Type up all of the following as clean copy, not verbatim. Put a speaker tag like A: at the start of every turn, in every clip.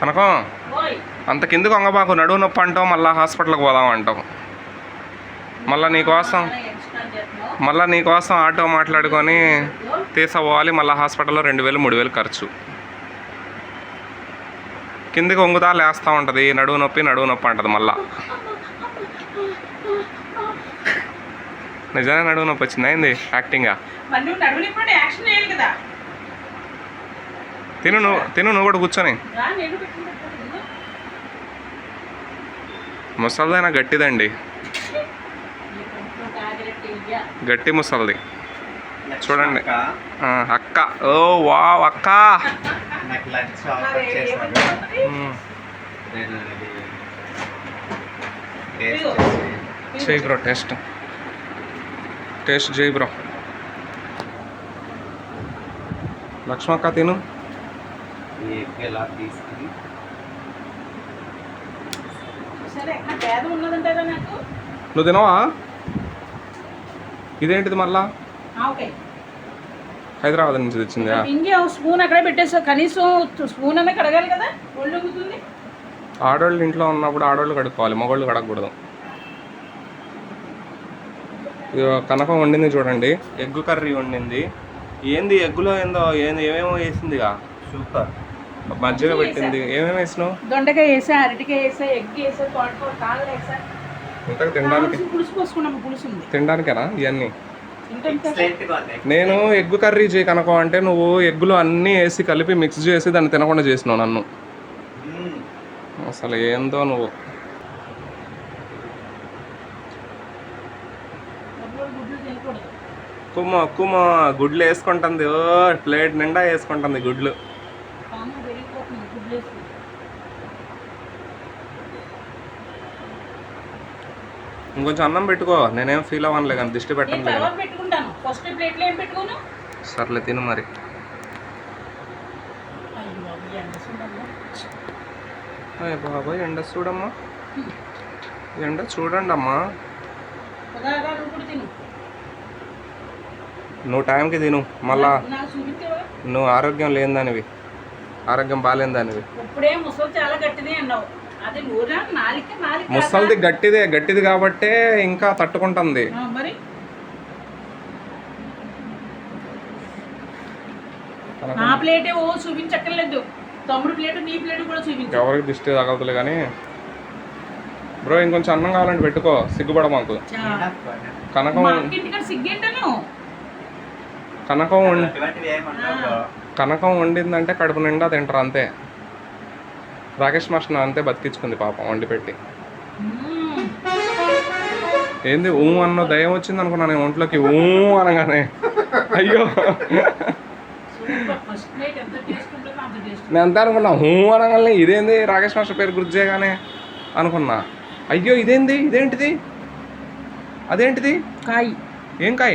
A: కనకం అంత కిందకు వంగబాకు, నడువు నొప్పి అంటావు, మళ్ళీ హాస్పిటల్కి పోదాం అంటావు. మళ్ళీ నీకోసం ఆటో మాట్లాడుకొని తీసుకోవాలి, మళ్ళీ హాస్పిటల్లో 2000 3000 ఖర్చు. కిందికి వంగుతా లేస్తూ ఉంటుంది, నడువు నొప్పి అంటుంది మళ్ళా. నిజంగా నడువు నొప్పి వచ్చిందా ఏంది యాక్టింగా? తిను నువ్వు కూడా కూర్చొని. ముసలిదైనా గట్టిదండి, గట్టి ముసలిది చూడండి. అక్క, ఓ వావ్ అక్క. చేయి బ్రో, టేస్ట్ చేయి బ్రో. లక్ష్మక్క తిను. నువ్వు తినవా? ఇదేంటిది మళ్ళా? హైదరాబాద్ నుంచి తెచ్చిందా?
B: స్పూన్ అక్కడే పెట్టేసా, కనీసం స్పూన్ అనే కడగాలి కదా.
A: ఆడవాళ్ళు ఇంట్లో ఉన్నప్పుడు ఆడవాళ్ళు కడుక్కోవాలి, మగవాళ్ళు కడగకూడదు. కనకం వండింది చూడండి, ఎగ్ కర్రీ వండింది. ఏంది ఎగ్గులో ఏమేమో వేసిందిగా, సూపర్. మజ్జిగ పెట్టింది, ఏమేమి వేసినావు?
B: దొండకాయ వేసా, అరటికాయ వేసా, ఎగ్ వేసా, కాళ్ళు వేసా.
A: ఇంతకు తినడానికి
B: పులుసు పోసుకున్నాము, పులుసు ఉంది
A: తినడానికేనా ఇవన్నీ? నేను ఎగ్ కర్రీ చేయి కనుకో అంటే నువ్వు ఎగ్గులో అన్నీ వేసి కలిపి మిక్స్ చేసి దాన్ని తినకుండా చేసినావు నన్ను. అసలు ఏందో నువ్వు. కుమ్మ గుడ్లు వేసుకుంటుంది, ఓ ప్లేట్ నిండా వేసుకుంటుంది గుడ్లు. ఇంకొంచెం అన్నం పెట్టుకో, నేనేం ఫీల్ అవ్వనులే కానీ దిష్టి పెట్టను. సర్లే తిను మరి. బాబాయ్ ఎండ చూడమ్మా, ఎండ చూడండి అమ్మా. నువ్వు టైంకి తిను, మళ్ళా నువ్వు ఆరోగ్యం లేని దానివి, ఆరోగ్యం బాగాలేని దానివి. ముసలిది గట్టిది కాబట్టే ఇంకా తట్టుకుంటుంది. ఎవరికి దిష్టి తగలదులే కానీ. బ్రో ఇంకొంచెం అన్నం కావాలంటే పెట్టుకో, సిగ్గుపడ మాకు. కనకం వండిందంటే కడుపు నిండా తింటారు అంతే. రాకేష్ మాస్టర్ అంతే బతికించుకుంది పాపం వండి పెట్టి. ఏంది ఊ అన్న దయ్యం వచ్చింది అనుకున్నా నేను ఒంట్లోకి, ఊ అనగానే. అయ్యో నేను అంతే అనుకున్నా, ఊ అనగానే ఇదేంది రాకేష్ మాస్టర్ పేరు గుర్తు చేయగానే అనుకున్నా. అయ్యో ఇదేంటిది అదేంటిది
B: కాయ?
A: ఏం కాయ?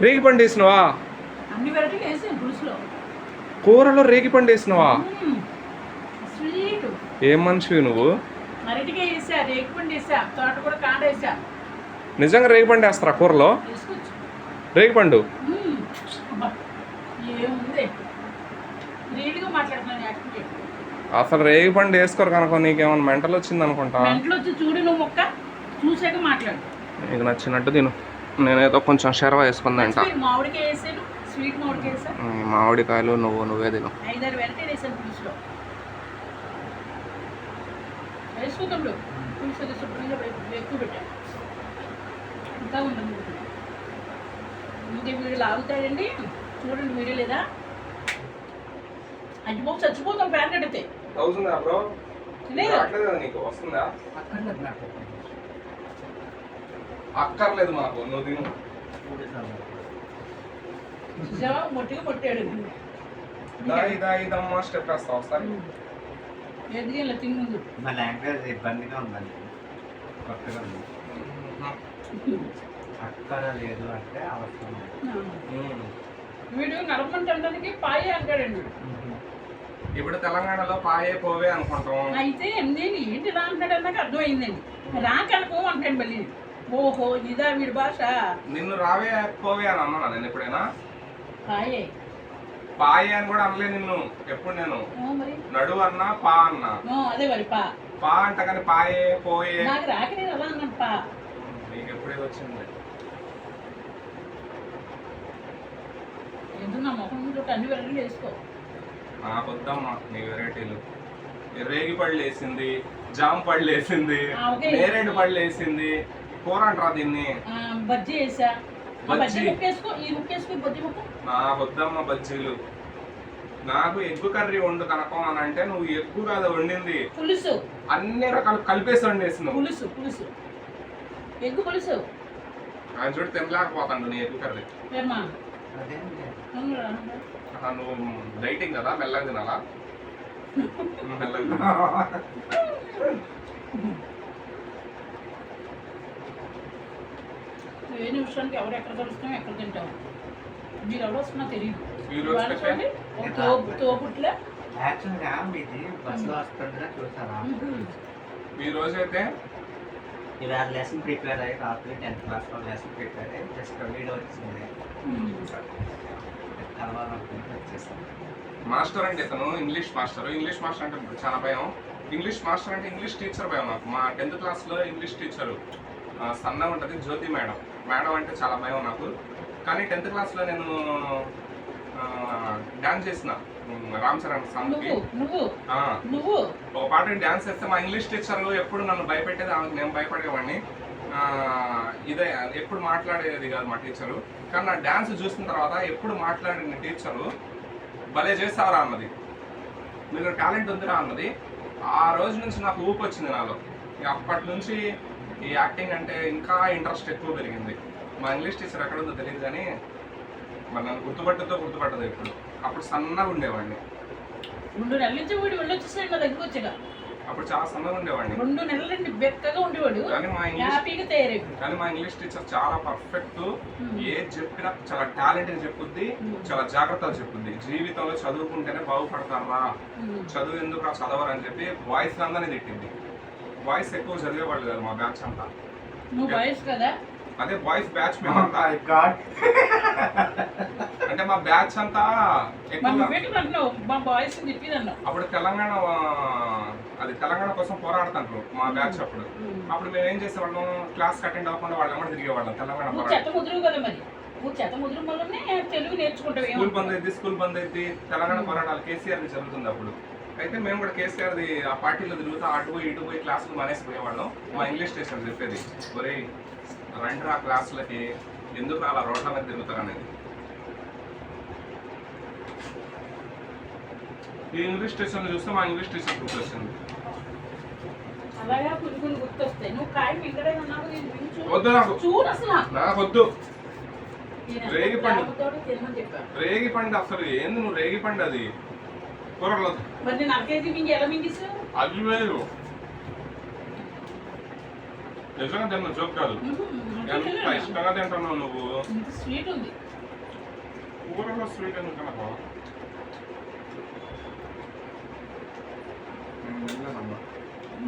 A: రేగి పండు వేసినవా? కూరలో రేగి పండు వేసినవా? ఏం మనిషివి నువ్వు? నిజంగా రేగి పండు వేస్తారా కూరలో? రేగి పండు అసలు రేగి పండు వేసుకోరు కనుక నీకేమన్నా మెంటల్ వచ్చింది అనుకుంటా. నీకు నచ్చినట్టు తిను, నేనేదో కొంచెం శర్వ వేసుకుందంట. మామిడికాయలు నువ్వే తిను.
B: వీడియో లాగుతాడండి చూడండి, వీడియో లేదా అజ్జిపోయి చచ్చిపోతాం ప్యాంట్ అడిగితే.
A: అక్కర్లేదు మాకు, నువ్వు తిను.
B: మొట్టిగా మొట్టాడు
A: స్టెప్ వేస్తావు ఒకసారి.
B: ఎదిగేలా తిని ముందు
C: ఇబ్బందిగా ఉందండి, కొత్తగా ఉంది. అక్కర లేదు అంటే అవసరం.
B: వీడు నడపడానికి పాయే అంటాడండి.
A: ఇప్పుడు తెలంగాణలో పాయే పోవే అనుకుంటాం.
B: అయితే నేను ఏంటి రా అంటాడు నాకు అర్థమైందండి. రాకనుకో అంటాడు మళ్ళీ. ఓహో ఇదా వీడి భాష.
A: నిన్ను రావే పోవే అని అన్నా నేను ఎప్పుడైనా?
B: పాయే
A: పాయే అని కూడా అనలే నిన్ను ఎప్పుడు నేను.
B: మరి
A: నడు అన్నా పా అన్నా.
B: అదే మరి పా
A: పా అంట కానీ పాయే పోయే
B: నాకు రాక నేను అలా అన్నాను పా.
A: నీకు ఎప్పుడేది వచ్చింది?
B: ఎందుకు నా ముఖం ముందు అన్ని వెరైటీలు వేసుకో.
A: నాకు వద్దమ్మా నీ వెరైటీలు. రేగి పళ్ళు వేసింది, జామ పళ్ళు వేసింది,
B: ఓకే.
A: నేరేడు పళ్ళు వేసింది, కూర అంటారా దీన్ని?
B: బజ్జీ వేసా. బజ్జీ
A: బజ్జీ?
B: ముక్క వేసుకో, ఈ ముక్క వేసుకో, ఈ బజ్జీ ముక్క.
A: నాకు వద్దమ్మా బజ్జీలు. నాకు ఎగ్గు కర్రీ వండు కనకం అని అంటే నువ్వు ఎగ్గు కాదు వండింది,
B: పులుసు
A: అన్ని రకాలు కలిపేసి వండేసినావు.
B: పులుసు పులుసు ఎగ్గు పులుసు.
A: ఆయన చూడు తినలేకపోతాడు నీ ఎగ్గు కర్రీ.
B: ఏమ్మా
C: అదేంటి
A: నువ్వు డైటింగ్ కదా, మెల్లగా తినాలా? మెల్లగా
B: ఏ నిమిషానికి ఎవరు ఎక్కడ కలుస్తాం ఎక్కడ తింటాం. మీరు ఎవరు వస్తున్నా తెలియదు.
A: ఈ రోజు
B: ఇవాళ
A: పెట్టే?
B: చూడండి, ఒక తోపుట్లే.
C: యాక్చువల్గా ఇది బస్సులో వస్తుంటే చూసారా?
A: ఈ రోజైతే
C: ఇవాళ లెసన్ ప్రిపేర్ అయ్యి రాత్రి 10th క్లాస్లో లెసన్ ప్రిపేర్ అయ్యి జస్ట్ వీడియో వచ్చింది. తర్వాత వచ్చేసాను.
A: మాస్టర్ అంటే ఇతను ఇంగ్లీష్ మాస్టర్. ఇంగ్లీష్ మాస్టర్ అంటే నాకు చాలా భయం. ఇంగ్లీష్ మాస్టర్ అంటే ఇంగ్లీష్ టీచర్ భయం నాకు. మా 10th క్లాస్లో ఇంగ్లీష్ టీచరు సన్నగా ఉంటుంది, జ్యోతి మేడం. మేడం అంటే చాలా భయం నాకు. కానీ 10th క్లాస్లో నేను డాన్స్ చేసిన రామ్ చరణ్ సాంగ్కి.
B: నువ్వు
A: ఒక పాట డాన్స్ చేస్తే మా ఇంగ్లీష్ టీచర్ ఎప్పుడు నన్ను భయపెట్టేది, ఆమెకు నేను భయపడేవాడిని. ఇదే ఎప్పుడు మాట్లాడేది కాదు మా టీచరు. కానీ నా డాన్స్ చూసిన తర్వాత ఎప్పుడు మాట్లాడిన టీచరు భలే చేస్తావరా అన్నది, మీరు టాలెంట్ ఉందిరా అన్నది. ఆ రోజు నుంచి నాకు ఊపు వచ్చింది నాలో. అప్పటి నుంచి ఈ యాక్టింగ్ అంటే ఇంకా ఇంట్రెస్ట్ ఎక్కువ పెరిగింది. మా ఇంగ్లీష్ టీచర్ ఎక్కడ ఉందో తెలియదు కానీ మరి నన్ను గుర్తుపట్టదు ఇప్పుడు. అప్పుడు సన్నగా ఉండేవాడిని.
B: 2 నెలల నుంచి వీడు వెళ్ళొచ్చేసాడు నా దగ్గరకు వచ్చాక.
A: అప్పుడు చాలా సన్నగా ఉండేవాడిని.
B: 2 నెలల నుండి బెక్కగా ఉండేవాడు,
A: కానీ
B: హ్యాపీగా తయారైపోయాడు.
A: కానీ మా ఇంగ్లీష్ టీచర్ చాలా పర్ఫెక్ట్. ఏది చెప్పినా చాలా టాలెంట్గా చెప్పుద్ది, చాలా జాగ్రత్తగా చెప్పుద్ది. జీవితంలో చదువుకుంటేనే బాగుపడతారా, చదువు ఎందుకు చదవరు అని చెప్పి వాయిస్ అందరినీ తిట్టింది. వాయిస్ ఎక్కువ చదివేవాళ్ళు కాదు మా బ్యాచ్ అంతా.
B: నువ్వు బాయ్స్ కదా?
A: అదే బాయ్స్ బ్యాచ్ మేమంతా. అంటే మా బ్యాచ్ అంతా ఎక్కువ.
B: మా బాయ్స్ తిప్పిదన్నావు.
A: అప్పుడు తెలంగాణ అది తెలంగాణ కోసం పోరాడుతుంటారు మా బ్యాచ్. అప్పుడు మేము ఏం చేసేవాళ్ళం, క్లాస్ అటెండ్ అవ్వకుండా వాళ్ళ ఎమ్మడి తిరిగేవాళ్ళం. తెలంగాణ
B: నువ్వు చెత్త ముదురు కదా, మరి నువ్వు చెత్త ముదురు వల్లనే తెలుగు నేర్చుకుంటావు.
A: స్కూల్ బంద్ అయితే తెలంగాణ పోరాటాలు కేసీఆర్ది జరుగుతుంది అప్పుడు. అయితే మేము కూడా కేసీఆర్ది ఆ పార్టీలో తిరుగుతూ అటు పోయి ఇటు పోయి క్లాసులు మానేసిపోయేవాళ్ళం. మా ఇంగ్లీష్ టీచర్ చెప్పేది, ఒరే రండి ఆ క్లాసులకి, ఎందుకు అలా రోడ్ల మీద తిరుగుతారు అనేది. ఈ ఇంగ్లీష్ టీచర్ని చూస్తే మా ఇంగ్లీష్ టీచర్ గుర్తొచ్చింది.
B: అలాగా కొన్ని గుర్తొస్తాయి. నువ్వు కాయ మింగడే ఉన్నావు,
A: వద్దు నాకు,
B: చూడు అసలు
A: నాకు వద్దు. రేగిపండు,
B: తినమని చెప్పాను.
A: రేగిపండు అసలు ఏంది నువ్వు? రేగిపండు అది కూరలో.
B: మరి నేను అరకేజీ మింగి ఎలా మింగిస్తావు?
A: అది వేరు, నిజంగా తిన్న జోక్ కాదు. ఎంత ఇష్టంగా తింటున్నావు నువ్వు.
B: స్వీట్ ఉంది
A: కూరలో, స్వీట్ ఎందుకు తినకు?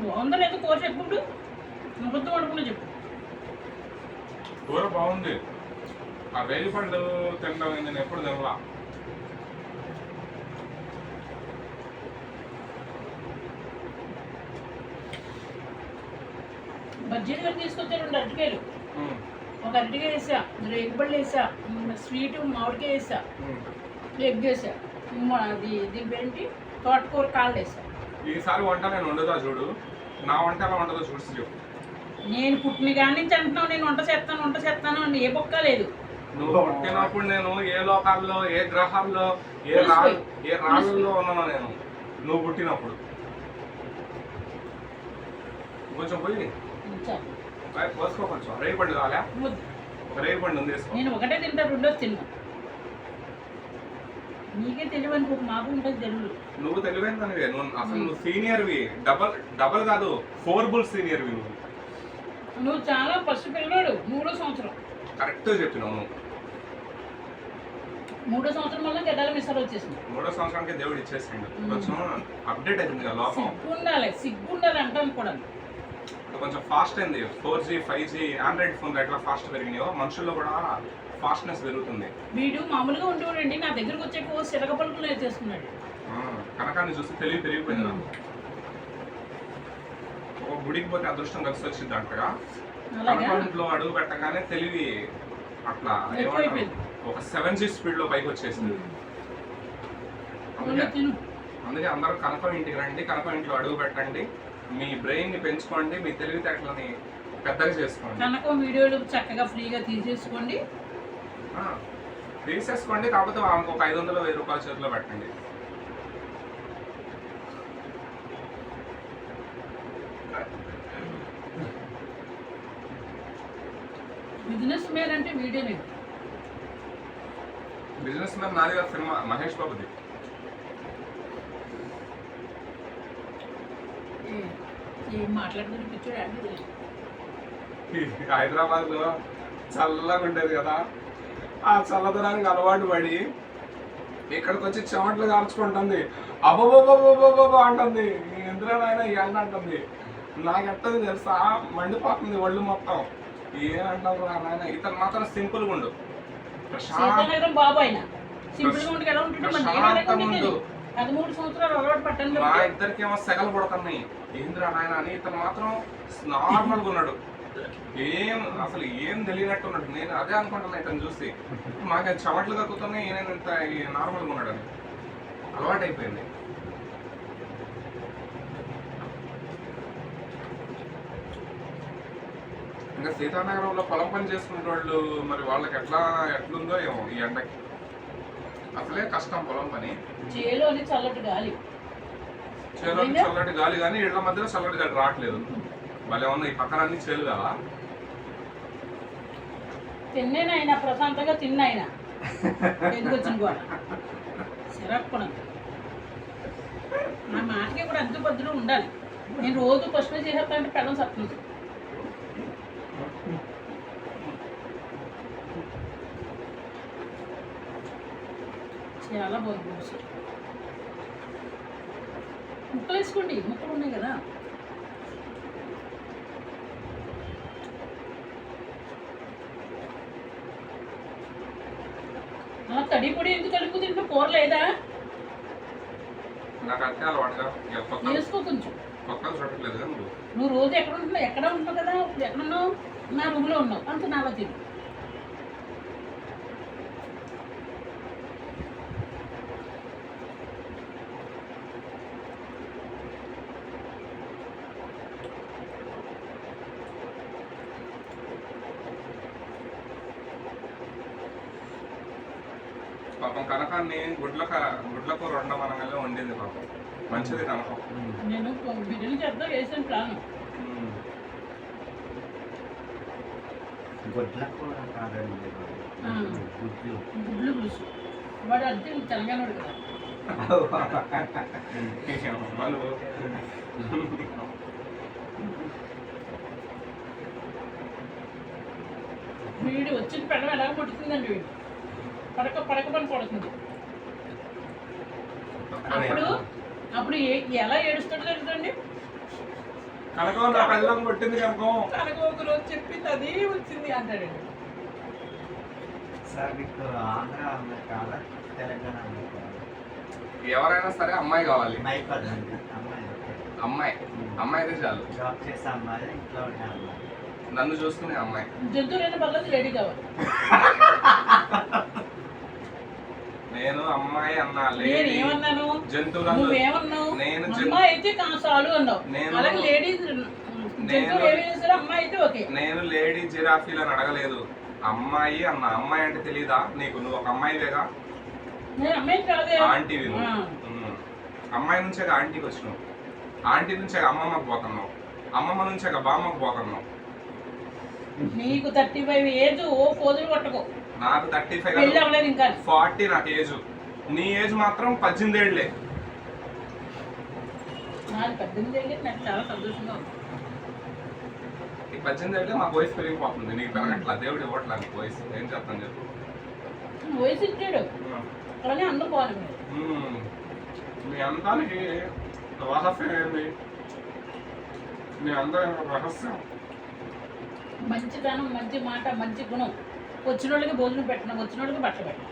B: బాగుందా లేదా కూర చెప్పుడు, ముగ్గుతో వండుకున్నా చెప్పు.
A: కూర బాగుంది. ఆ రేగిపండు తినడం నేను ఎప్పుడు తినలా.
B: బజ్జీలు కానీ తీసుకొచ్చా 2 అరటికాయలు. ఒక అరటికాయ వేసా, రేగిపళ్ళు వేసా, స్వీట్ మామిడికాయ వేసా, ఎగ్ వేసా, అది దీని ఏంటి తోటకూర కాళ్ళు వేసా.
A: ఈసారి వంట నేను వండుతా చూడు, నా వంట ఎలా వండదో చూసి చెప్పు.
B: నేను పుట్టిన కాడి నుంచి అంటున్నావు నేను వంట చేస్తాను అని ఏ బొక్క లేదు.
A: నువ్వు పుట్టినప్పుడు నేను ఏ లోకాల్లో, ఏ గ్రహాల్లో, ఏ రాళ్ళల్లో ఉన్నానో నేను నువ్వు పుట్టినప్పుడు. కొంచెం పోయి పోసుకో, కొంచెం రేగిపండు కావాలా? ఒక రేగిపండు ఉంది వేసుకో.
B: నేను ఒకటే తింటా, 2 తిన్నా. నీకే తెలివి అనుకో, మాకు ఉంటుంది తెలుగు.
A: నువ్వు తెలివైందనివే, నువ్వు అసలు నువ్వు సీనియర్వి, డబల్ కాదు 4 సీనియర్వి నువ్వు.
B: నువ్వు చాలా ఫస్ట్ పిల్లడు, 3వ సంవత్సరం.
A: కరెక్ట్ చెప్పినావు నువ్వు.
B: 3వ సంవత్సరం వల్ల గడ్డల మిసలు వచ్చేసింది.
A: 3వ సంవత్సరానికి దేవుడు ఇచ్చేసిండు. కొంచెం అప్డేట్ అయింది కదా లోకం.
B: సిగ్గుండాలి అంటాను కూడా.
A: కొంచెం ఫాస్ట్ అయింది. 4G 5G ఆండ్రాయిడ్ ఫోన్లు ఎట్లా ఫాస్ట్ పెరిగినాయో మనుషుల్లో కూడా ఫాస్ట్నెస్ పెరుగుతుంది.
B: వీడు మామూలుగా ఉంటుండండి, నా దగ్గరకు వచ్చే సిరగ పలుకులు నేర్చేసుకున్నాడు.
A: కనకాన్ని చూస్తే తెలివి పెరిగిపోయింది నాకు. ఒక గుడికి పోతే అదృష్టం కలిసి వచ్చింది అంటగా, కనకాంట్లో అడుగు పెట్టగానే తెలివి అట్లా ఏమంటారు ఒక 7G స్పీడ్ లో పైకి వచ్చేసింది. అందుకే అందరూ కనకం ఇంటికి రండి, కనకం ఇంట్లో అడుగు పెట్టండి, మీ బ్రెయిన్ ని పెంచుకోండి, మీ తెలివితేటలని పెద్దగా చేసుకోండి.
B: కనకం వీడియోలు చక్కగా ఫ్రీగా తీసేసుకోండి.
A: కాకపోతే ఒక 500-1000 రూపాయల చేతిలో పెట్టండి.
B: బిజినెస్ మ్యాన్ అంటే వీడియోనే.
A: బిజినెస్ మ్యాన్ నాది గారి సినిమా మహేష్ బాబుది.
B: ఏం మాట్లాడుతున్న పిచ్చాడు అంటే
A: హైదరాబాద్ లో చల్లగా ఉండేది కదా, ఆ చల్లదనానికి అలవాటు పడి ఇక్కడికి వచ్చి చెమట్లు కార్చుకుంటుంది, అబ్బోబోబోబోబోబో అంటుంది. ఎందులోనైనా ఎండ అంటుంది. నాకెట్టది తెలుసా, మండిపోతుంది ఒళ్ళు మొత్తం. ఏమంటారు నాయన, ఇతను మాత్రం సింపుల్ గా ఉండు,
B: సీతానగరం బాబు అయినా సింపుల్ గా ఉండి ఎలా ఉంటుంటే
A: ప్రశాంతంగా ఉండు.
B: 13 సంవత్సరాలు అలవాటు పట్టండి.
A: మా ఇద్దరికేమో సెగలు పడుతున్నాయి, ఏంద్రా నాయన అని. ఇతను మాత్రం నార్మల్ గా ఉన్నాడు, అసలు ఏం తెలియనట్టు ఉన్నాడు. నేను అదే అనుకుంటున్నా ఇతను చూసి, మాకు చెమట్లు కక్కుతున్నాయి, ఈయన ఇంత నార్మల్గా ఉన్నాడు అని. అలవాటు అయిపోయింది. ఇంకా సీతానగరంలో పొలం పని చేసుకునే వాళ్ళు మరి వాళ్ళకి ఎట్లుందో ఏమో ఈ ఎండకి. అసలే కష్టం పొలం పని.
B: చేలోని చల్లటి గాలి,
A: చేలోని చల్లటి గాలి, కానీ ఇళ్ల మధ్యలో చల్లటి గాలి రావట్లేదు. భలే ఉన్న ఈ పక్కన అన్ని చేలు కదా.
B: తిన్నేనైనా ప్రశాంతంగా తిన్నైనా ఎదుగొచ్చిన కూడా సిరప్పడం. నా మాటకి కూడా అంత పద్ధతిలో ఉండాలి. నేను రోజు క్వశ్చన్ చేసేస్తానంటే పెళ్ళం సత్తుంది. చాలా బాగుంది. ముక్కలు వేసుకోండి, ముక్కలు ఉన్నాయి కదా. తడి పొడి ఎందుకు కలుపు తింటూ కూర లేదా?
A: నాకు అంతే అలవాటుగా
B: వేసుకో కొంచెం.
A: చూడట్లేదు
B: నువ్వు రోజు ఎక్కడ ఉంటున్నావు? ఎక్కడ ఉంటున్నావు కదా, ఇప్పుడు ఎక్కడున్నావు? నా రూమ్లో ఉన్నావు అంత నాలో తిను.
A: పాపం కనకాన్ని గుడ్లకు 2 మనగల్లో వండింది పాపం. మంచిది కనకం.
B: నేను బిర్యానీ చేద్దాం వేసాను ప్లాన్.
C: గుడ్లకు కాదండి,
B: గుడ్లు పులుసు. వాడు అర్థం తెలంగాణ వాడు కదా. వీడు వచ్చిన పెళ్ళం ఎలా కొడుతుందండి, వీడు పడక పని పడుతుంది. అప్పుడు ఎలా ఏడుస్తాడు తెలుసండి.
A: కనకం నా పెళ్ళం కొట్టింది, కనకం
B: ఒక రోజు చెప్పింది అది వచ్చింది అంటాడండి.
C: సార్ మీకు ఆంధ్ర అమ్మాయి కావాలా, తెలంగాణ అమ్మాయి కావాలా?
A: ఎవరైనా సరే అమ్మాయి కావాలి.
C: అమ్మాయి కాదండి,
A: అమ్మాయి అయితే చాలు.
C: జాబ్ చేసే అమ్మాయి, ఇంట్లో ఉండే అమ్మాయి,
A: నన్ను చూసుకునే అమ్మాయి.
B: జంతువులైన పర్లేదు లేడీ కావాలి.
A: నేను అమ్మాయి అన్నా,
B: ఏమన్నాను?
A: జంతువులను
B: నువ్వేమన్నావు?
A: నేను
B: అమ్మాయి అయితే చాలు అన్నావు. అలాగే లేడీస్ అమ్మాయి అయితే ఓకే.
A: నేను లేడీ జిరాఫీలను అడగలేదు, అమ్మాయి అన్న. అమ్మాయి అంటే తెలీదా నీకు? నువ్వు ఒక అమ్మాయివేగా. ఆంటీవి నువ్వు. అమ్మాయి నుంచే ఆంటీకి వచ్చినావు, ఆంటీ నుంచే అమ్మమ్మకు పోతున్నావు, అమ్మమ్మ నుంచే బామ్మకు పోతున్నావు.
B: నీకు 35 ఏజ్, ఓ పోజులు పట్టుకో.
A: నాకు 35
B: ఇంకా
A: 40 నాకు ఏజ్. నీ ఏజ్ మాత్రం 18 ఏళ్లే.
B: నాకు 18 ఏళ్ళే, నాకు చాలా సంతోషంగా ఉంది.
A: ఈ 18 ఏళ్ళే మాకు వయసు పెరిగిపోతుంది, నీకు పెరగట్లా. దేవుడు ఇవ్వట్లా నీకు వయసు. ఏం చెప్తాను చెప్పు.
B: వయసు ఇచ్చాడు కానీ అందరూ బాగుంది.
A: మీ అంతానికి వసఫ్ ఏంది? మీ అందరూ రహస్యం.
B: మంచితనం, మంచి మాట, మంచి గుణం. వచ్చిన వాళ్ళకి భోజనం పెట్టిన, వచ్చిన వాళ్ళకి బట్టలు పెట్టిన.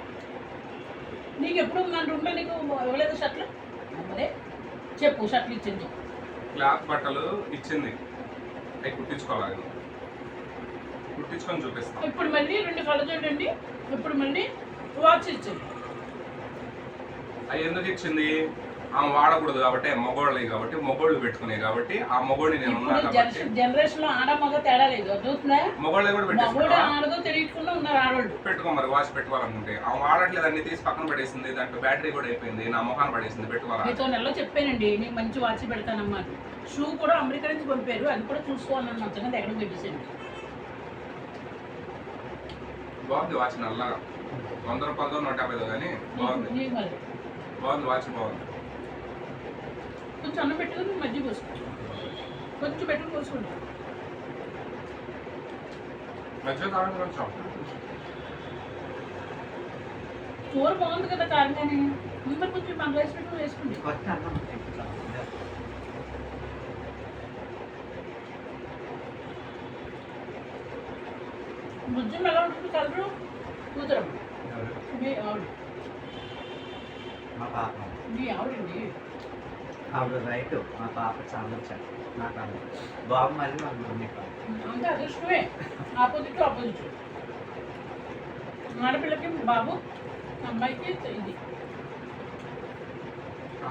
B: నీకు ఎప్పుడు మన రూమ్లో నీకు ఇవ్వలేదు షర్ట్లు? అదే చెప్పు, షర్ట్లు ఇచ్చింది.
A: క్లాత్ బట్టలు ఇచ్చింది, అవి కుట్టించుకోవాలి. కుట్టించుకొని చూపిస్తాం.
B: ఇప్పుడు మళ్ళీ 2 కళ్ళు చూడండి. ఇప్పుడు మళ్ళీ వాచ్ ఇచ్చింది.
A: అవి ఎందుకు ఇచ్చింది? ఆమె వాడకూడదు కాబట్టి, మగోళ్ళవి కాబట్టి, మగోళ్ళు పెట్టుకునేవి కాబట్టి, ఆ మగోడిని నేను ఉన్నా కాబట్టి.
B: జనరేషన్ లో ఆడ మగ తేడా లేదు, చూస్తున్నా.
A: మగోళ్ళవి కూడా
B: మగోడు
A: పెట్టేసుకుంటా.
B: ఆడదో తెలియకుండా ఉన్నారు ఆడవాళ్ళు.
A: పెట్టుకో మరి, వాచ్ పెట్టుకోవాలనుకుంటే. ఆమె వాడట్లేదు, అన్ని తీసి పక్కన పడేసింది. దాంట్లో బ్యాటరీ కూడా అయిపోయింది, నా మొహాన్ని పడేసింది. పెట్టుకోవాలా?
B: మీతో నెలలో చెప్పానండి, నీకు మంచి వాచ్ పెడతానమ్మా. షూ కూడా అమెరికా నుంచి పంపారు, అది కూడా చూసుకోవాలని నచ్చగా ఎక్కడ పెట్టేసాను.
A: బాగుంది వాచ్, నల్లగా. 100 రూపాయలతో 150 కానీ బాగుంది.
B: నీకు మరి
A: బాగుంది వాచ్, బాగుంది.
B: కొంచెం అన్నం పెట్టుకుని మజ్జిగ పోసుకోండి, కొంచెం పెట్టుకుని పోసుకోండి.
A: మంచిగా తాగండి కొంచెం.
B: కూర బాగుంది కదా కారణాన్ని. ముందు కొంచెం మన రైస్ పెట్టుకుని వేసుకోండి.
C: కొత్త అన్నం ఇంట్లో.
B: ముజ్జం ఎలా ఉంటుంది కలరు? కూతురం
C: ఎవరు?
B: మీ ఆవిడ.
C: మా పాప.
B: మీ ఆవిడండి.
C: ఆవిడ రైట్, మా పాప చామొచ్చారు. నా కాదు బాబు మళ్ళీ మా మమ్మీ కాదు.
B: అంతే అదృష్టమే. Opposite opposite. ఆడపిల్లకి బాబు, అమ్మాయికి ఇది.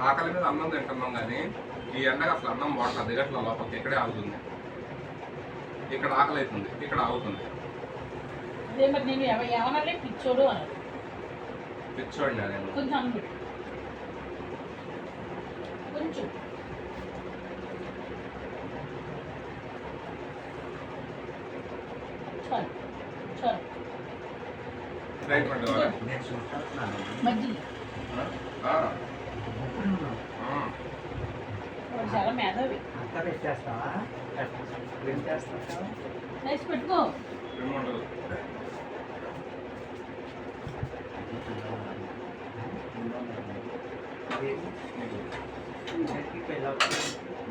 A: ఆకలి మీద అన్నం తింటున్నాం కానీ ఈ ఎండగా అసలు అన్నం వాటర్ దిగట్ల లోపలికి. ఇక్కడే ఆగుతుంది, ఇక్కడ ఆకలి అవుతుంది, ఇక్కడ ఆగుతుంది.
B: అదే మరి నేను ఏమనాలి, పిచ్చోడు అన్నారు.
A: పిచ్చోడినా నేను?
B: కొంచెం అన్నం పెట్టు, కొంచెం. చాలు చాలు.
A: రైట్ పండు కావాలా?
C: నేను చూస్తున్నాను.
B: మజ్జిగ
A: ఆ,
B: వాడు చాలా మేధావి.
C: అంతా పెట్టేస్తావా? పెట్టేస్తావా?
B: రైస్ పెట్టుకో.
A: ఏమంటారు?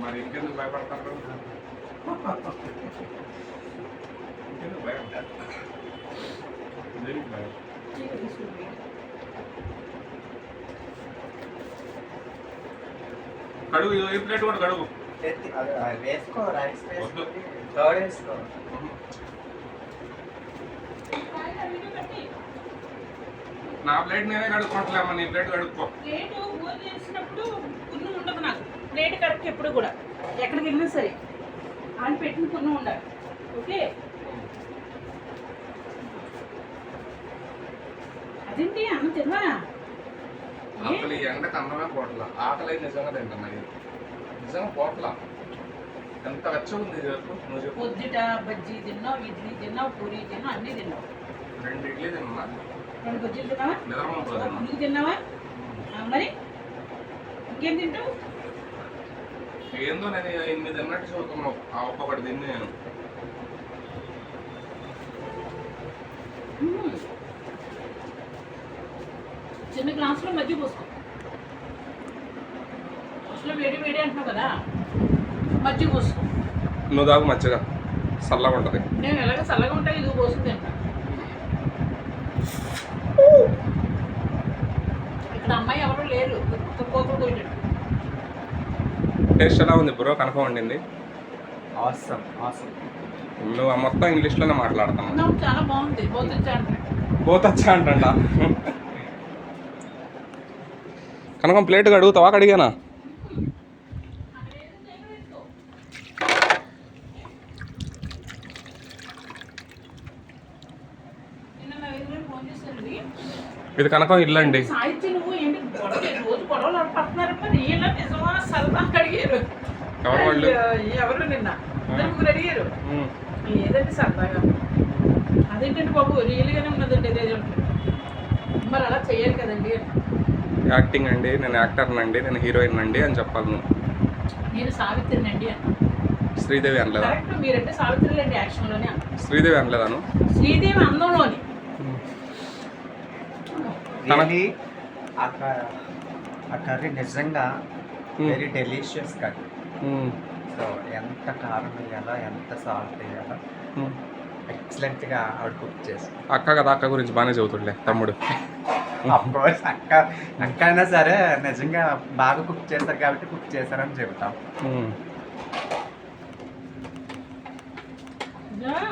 A: మరి ఇంకెందుకు భయపడతారు? ఇంకెందుకు భయపడతారు? దేనికి భయం? కడుగు, ఈ ప్లేట్ కూడా కడుగు.
C: వేసుకో, రైస్ వేసుకో, థర్డ్ వేసుకో.
A: నా ప్లేట్ నేనే కడుక్కోవట్లేమ్మా, నీ ప్లేట్ కడుక్కో.
B: ప్లేటు ఊర చేసినప్పుడు పున్ను ఉండదు నాకు. ప్లేట్ కరెక్ట్ ఎప్పుడు కూడా ఎక్కడికి వెళ్ళినా సరే ఆయన పెట్టిన పున్ను ఉండాలి. ఓకే, అదేంటి అన్నం తిన్నా?
A: అసలు ఈ ఎండకు అన్నమే పోట్ల. ఆకలి అయితే నిజంగా తింటున్నా, ఇది నిజంగా పోట్ల. ఎంత వెచ్చ ఉంది చెప్పు, నువ్వు చెప్పు.
B: పొద్దుట బజ్జీ తిన్నావు, ఇడ్లీ తిన్నావు, పూరి తిన్నావు, అన్నీ తిన్నావు.
A: 2 ఇడ్లీ తిన్నా,
B: 2 బజ్జీలు తిన్నావా?
A: నిద్రమూపులు తిన్నా.
B: పునుగు తిన్నావా? మరి ఇంకేం తింటావు?
A: ఏందో నేను 8 తిన్నట్టు చదువుతున్నావు. ఆ ఒక్కొక్కటి తిని నేను.
B: చిన్న గ్లాసులో మజ్జిగ పోసుకో. అసలు వేడి వేడి అంటున్నావు కదా, మజ్జిగ పోసుకో.
A: నువ్వు దాకా మంచిగా చల్లగా ఉంటుంది.
B: నేను ఎలాగ చల్లగా ఉంటాయి, ఇది పోస్తుంది అంట. ఇక్కడ అమ్మాయి ఎవరు లేరు, కోతులు పోయినట్టు.
A: టేస్ట్ ఎలా ఉంది బ్రో? కనుక వండింది.
C: Awesome awesome.
A: నువ్వు మొత్తం ఇంగ్లీష్లోనే మాట్లాడుతున్నావు.
B: నాకు చాలా బాగుంది, బోతొచ్చా అంటే.
A: పోతొచ్చా అంట. కనుక ప్లేట్ కడుగుతావా? కడిగానా? ఇది కనకం ఇల్లు అండి.
B: సాహిత్యం నువ్వు ఏంటి రోజు గొడవలు పడుతున్నారమ్మా? రియల్ నిజమా సరదా అడిగారు.
A: ఎవరు వాళ్ళు?
B: ఎవరు నిన్న 3 అడిగారు. లేదండి సరదాగా. అదేంటండి బాబు, రియల్గానే ఉన్నదండి ఇదే. మరి అలా చెయ్యాలి కదండి.
A: యాక్టింగ్ అండి, నేను యాక్టర్ని అండి, నేను హీరోయిన్ అండి అని చెప్పాలి నువ్వు.
B: నేను సావిత్రిని అండి అన్న.
A: శ్రీదేవి అనలేదా?
B: కరెక్ట్, మీరంటే సావిత్రి అండి యాక్షన్లోనే అన్న.
A: శ్రీదేవి అనలేదాను?
B: శ్రీదేవి అందంలోని.
C: రియలీ ఆ కర్రీ నిజంగా వెరీ డెలిషియస్ కర్రీ. సో ఎంత కారం వేయాలో ఎంత సాల్ట్ వేయాలో ఎక్సలెంట్గా ఆవిడ కుక్ చేసి
A: అక్క కదా, అక్క గురించి బాగానే చదువుతుండే తమ్ముడు.
C: అఫ్కోర్స్ అక్క అయినా సరే నిజంగా బాగా కుక్ చేస్తారు కాబట్టి కుక్ చేశారని చెబుతాం.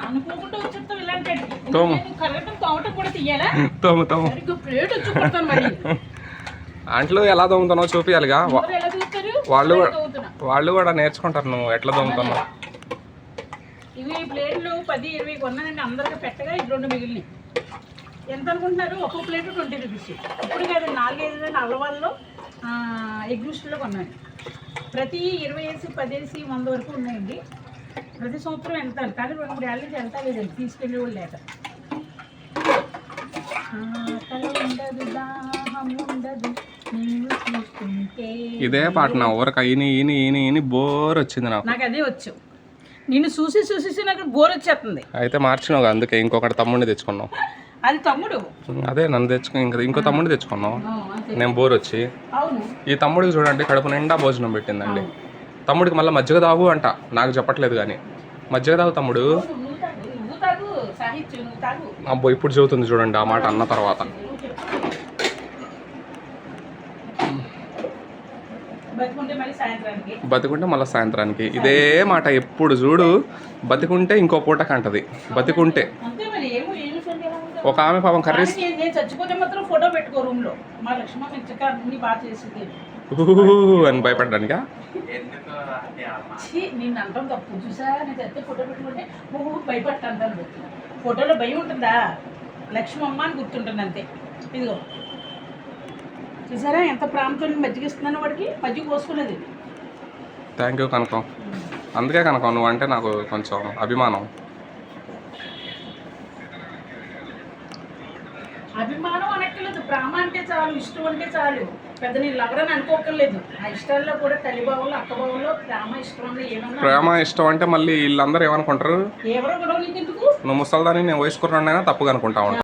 B: అనుకోకుండా వచ్చేస్తాం ఇలాంటి
A: తోము.
B: కరగటం తోమటం కూడా తీయాలా?
A: తోము
B: సరిగ్గా ప్లేట్ వచ్చి కొడతాను మరి.
A: అంట్లో ఎలా తోముతున్నావు చూపియాలిగా.
B: అందరూ ఎలా తీస్తారు?
A: వాళ్ళు
B: నేను తోముతున్నా.
A: వాళ్ళు కూడా నేర్చుకుంటారు నువ్వు ఎట్లా తోముతున్నావు.
B: ఇవి ప్లేట్లు 10-20 కొన్నానండి. అందరికీ పెట్టగా ఇది 2 మిగిలినాయి. ఎంత అనుకుంటున్నారు? ఒక్కో ప్లేట్ 20 రూపీస్. ఇప్పుడు కాదు, 4-5 అల్లవాళ్ళలో ఎగ్ రూస్ట్లో కొన్నాను. ప్రతి 20 వేసి 10 వేసి 100 వరకు ఉన్నాయండి. ప్రతి సంవత్సరం వెళ్తాను, కానీ 2-3 ఏళ్ళ నుంచి వెళ్తా లేదండి, తీసుకెళ్ళి వాళ్ళు లేక. ఉండదు దాహం ఉండదు నిన్ను చూస్తుంటే.
A: ఇదే పాట నా ఊరికి ఈని బోర్ వచ్చింది నాకు.
B: నాకు అదే వచ్చు. నిన్ను చూసి నాకు బోర్ వచ్చేస్తుంది.
A: అయితే మార్చినావు, అందుకే ఇంకొకటి తమ్ముడిని తెచ్చుకున్నావు.
B: అది తమ్ముడు.
A: అదే నన్ను ఇంకో తమ్ముడిని తెచ్చుకున్నావు.
B: అంతే.
A: నేను బోర్ వచ్చి.
B: అవును.
A: ఈ తమ్ముడికి చూడండి కడుపు నిండా భోజనం పెట్టిందండి. తమ్ముడికి మళ్ళీ మజ్జిగ తాగు అంట, నాకు చెప్పట్లేదు కానీ మజ్జిగ తాగు తమ్ముడు.
B: నువ్వు తాగు సాహిత్యం, నువ్వు తాగు.
A: అబ్బో ఇప్పుడు చెబుతుంది చూడండి ఆ మాట అన్న తర్వాత.
B: బతుకుంటే మళ్ళీ సాయంత్రానికి.
A: బతికుంటే మళ్ళీ సాయంత్రానికి ఇదే మాట ఎప్పుడు చూడు. బతికుంటే ఇంకో పూటకి అంటది. బతికుంటే
B: అంతే మరి. ఏమి సందేహం ఉండదు.
A: ఒక ఆమె పాపం కర్రీస్
B: నేను చచ్చిపోతే మాత్రం ఫోటో పెట్టుకో రూమ్ లో. మా లక్ష్మణ మించక అన్ని బాగా చేసింది
A: అని భయపడ్డానికా.
B: నిన్ను అంటాం తప్పు. చూసా, నేను చస్తే ఫోటో పెట్టుకుంటే నువ్వు భయపడతాను. ఫోటోలో భయం ఉంటుందా? లక్ష్మమ్మ అని గుర్తుంటుంది అంతే. ఇదిగో చూసారా ఎంత ప్రాంతం మజ్జిగిస్తున్నాను వాడికి. మజ్జిగ పోసుకునేది.
A: థ్యాంక్ యూ కనకం. అందుకే కనకం నువ్వు అంటే నాకు కొంచెం అభిమానం.
B: అభిమానం అనక్కర్లేదు, ప్రేమ అంటే చాలు, ఇష్టం అంటే చాలు. పెద్ద నేను లవరని అనుకోకర్లేదు. ఆ ఇష్టాల్లో కూడా తల్లిభావంలో అక్కభావంలో ప్రేమ ఇష్టంలో ఏమన్నా.
A: ప్రేమ ఇష్టం అంటే మళ్ళీ వీళ్ళందరూ ఏమనుకుంటారు?
B: ఎవరో గొడవ నీకు ఎందుకు?
A: నువ్వు ముసల్దాన్ని నేను వయసుకున్నాడైనా తప్పుగా అనుకుంటా ఉంటా.